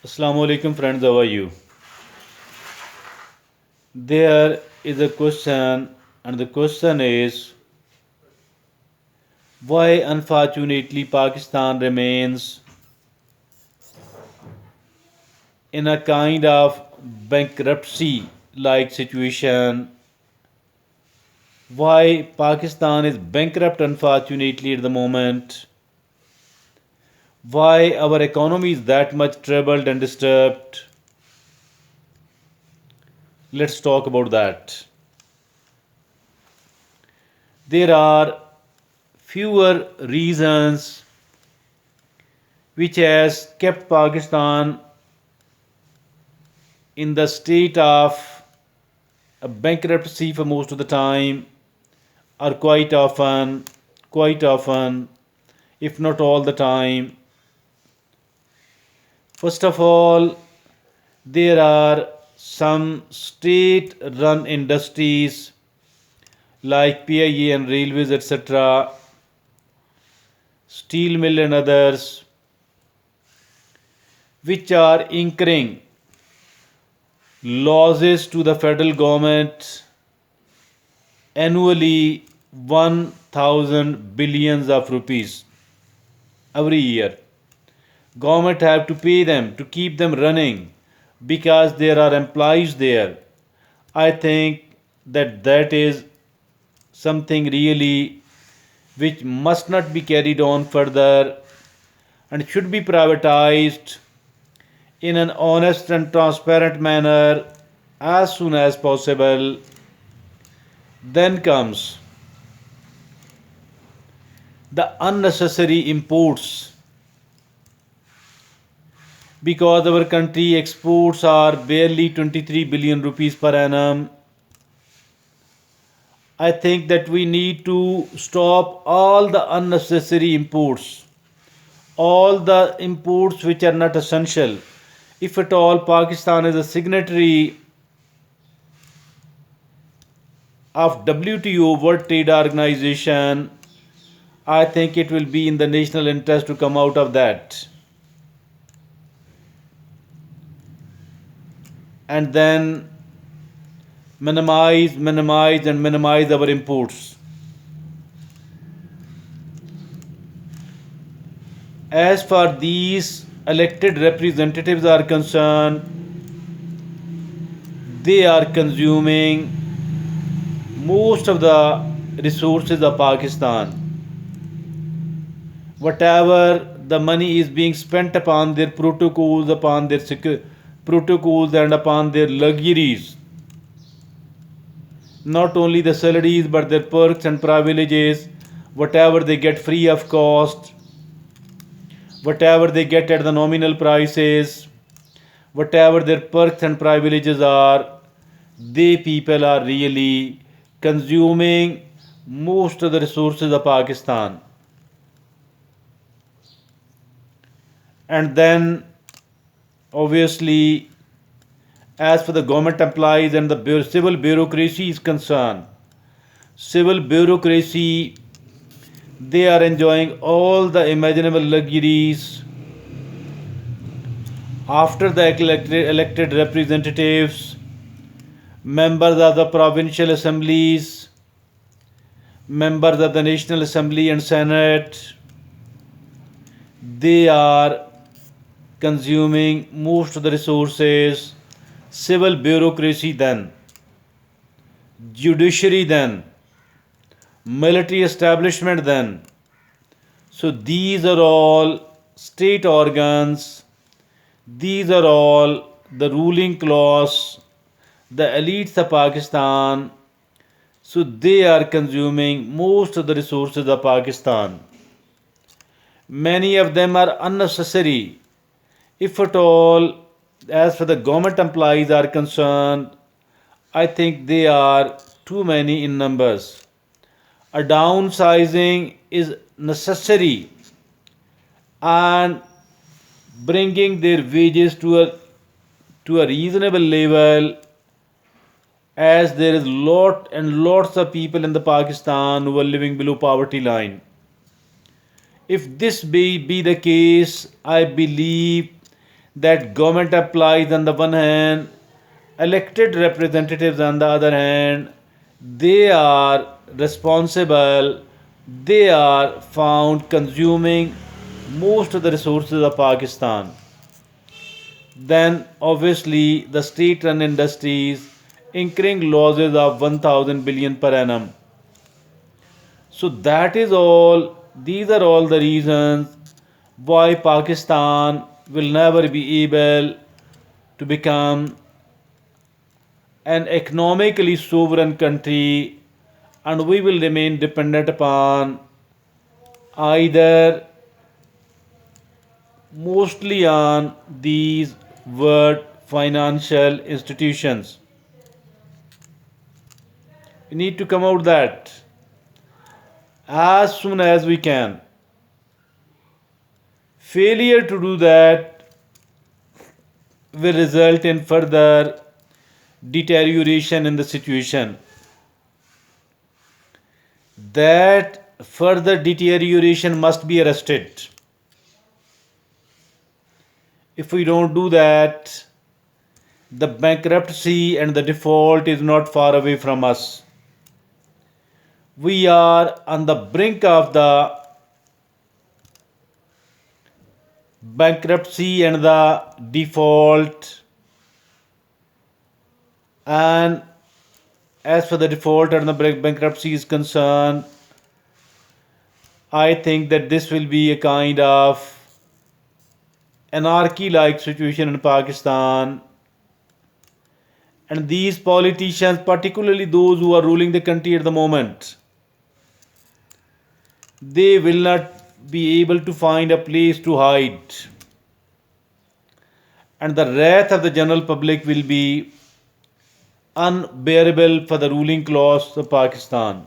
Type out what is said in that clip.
Assalamu alaikum friends, how are you? There is a question, and the question is why unfortunately Pakistan remains in a kind of bankruptcy like situation. Why Pakistan is bankrupt unfortunately at the moment. Why our economy is that much troubled and disturbed. Let's talk about that. There are fewer reasons which has kept Pakistan in the state of a bankruptcy for most of the time, or quite often, if not all the time. First of all, there are some state run industries like PIA and railways, etc., steel mill and others, which are incurring losses to the federal government annually 1000 billions of rupees every year. Government have to pay them to keep them running because there are employees there. I think that is something really which must not be carried on further and should be privatized in an honest and transparent manner as soon as possible. Then comes the unnecessary imports, because our country exports are barely 23 billion rupees per annum. I think that we need to stop all the unnecessary imports, all the imports which are not essential. If at all Pakistan is a signatory of WTO, World Trade Organization, I think it will be in the national interest to come out of that. And then minimize our imports. As far these elected representatives are concerned, they are consuming most of the resources of Pakistan. Whatever the money is being spent upon their protocols, upon their protocols, and upon their luxuries, not only the salaries but their perks and privileges, whatever they get free of cost, whatever they get at the nominal prices, whatever their perks and privileges are, they people are really consuming most of the resources of Pakistan. And then obviously, as for the government employees and the civil bureaucracy is concerned, civil bureaucracy, they are enjoying all the imaginable luxuries after the elected representatives, members of the provincial assemblies, members of the National Assembly and Senate. They are consuming most of the resources. Civil bureaucracy then, judiciary then, military establishment then. So these are all state organs, these are all the ruling class, the elites of Pakistan. So they are consuming most of the resources of Pakistan. Many of them are unnecessary. If at all, as for the government employees are concerned, I think they are too many in numbers. A downsizing is necessary, and bringing their wages to a reasonable level, as there is lot and lots of people in the Pakistan who are living below poverty line. If this be the case, I believe that government applies on the one hand, elected representatives on the other hand, they are responsible, they are found consuming most of the resources of Pakistan. Then obviously the state run industries incurring losses of 1000 billion per annum. So that is all, these are all the reasons why Pakistan will never be able to become an economically sovereign country, and we will remain dependent upon either mostly on these world financial institutions. We need to come out that as soon as we can. Failure to do that will result in further deterioration in the situation. That further deterioration must be arrested. If we don't do that, the bankruptcy and the default is not far away from us. We are on the brink of the bankruptcy and the default. And as for the default and the bankruptcy is concerned, I think that this will be a kind of anarchy like situation in Pakistan. And these politicians, particularly those who are ruling the country at the moment, they will not be able to find a place to hide. And the wrath of the general public will be unbearable for the ruling class of Pakistan.